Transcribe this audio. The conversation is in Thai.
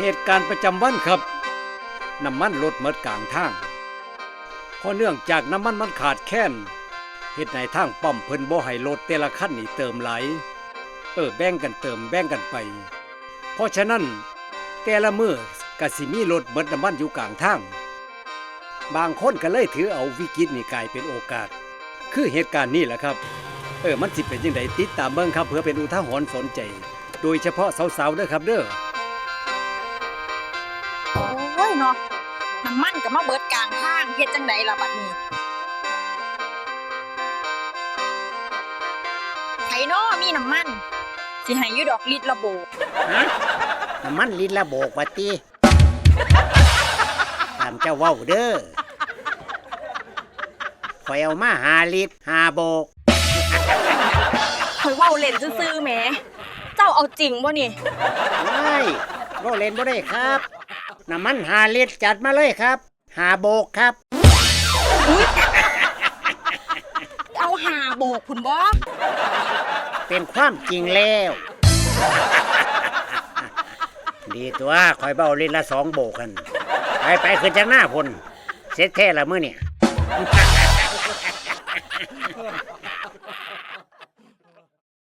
เหตุการณ์ประจำวันครับน้ำมันลดหมดกลางทางเพราะเนื่องจากน้ำมันมันขาดแคลนเหตุในทางปั๊มเพิ่นบ่ให้รถแต่ละคันนี่เติมไหลแบ่งกันเติมแบ่งกันไปเพราะฉะนั้นแต่ละมื้อก็สิมีรถหมดน้ำมันอยู่กลางทางบางคนก็เลยถือเอาวิกฤตนี่กลายเป็นโอกาสคือเหตุการณ์นี้แหละครับมันสิเป็นจังไดติดตามเบิ่งครับเพื่อเป็นอุทาหรณ์สอนใจโดยเฉพาะสาวๆเด้อครับเด้อโอ้ยเนาะน้ำมันก็มาเบิดกลางทางเฮ็ดจังไดล่ะบัดนี้ไผน้อมีน้ำมันสิให้อยู่ดอกลิตรละโบกฮะน้ำมันลิตรละโบกว่าติตามเจ้าเว้าเด้อข่อยเอามา5 ลิตร5 โบกข่อยเว้าเล่นซื่อๆแหมเจ้าเอาจริงบ่นี่ไม่เว้าเล่นบ่ได้ครับน้ำมัน5 ลิตรจัดมาเลยครับ5 โบกครับเอา5 โบกพุ่นบ่เป็นความจริงแล้วดีตัวข่อยเบ้าลิตรละ2 โบกกันไปขึ้นจากหน้าพุ่นเสร็จแท้ละมื้อเนี่ย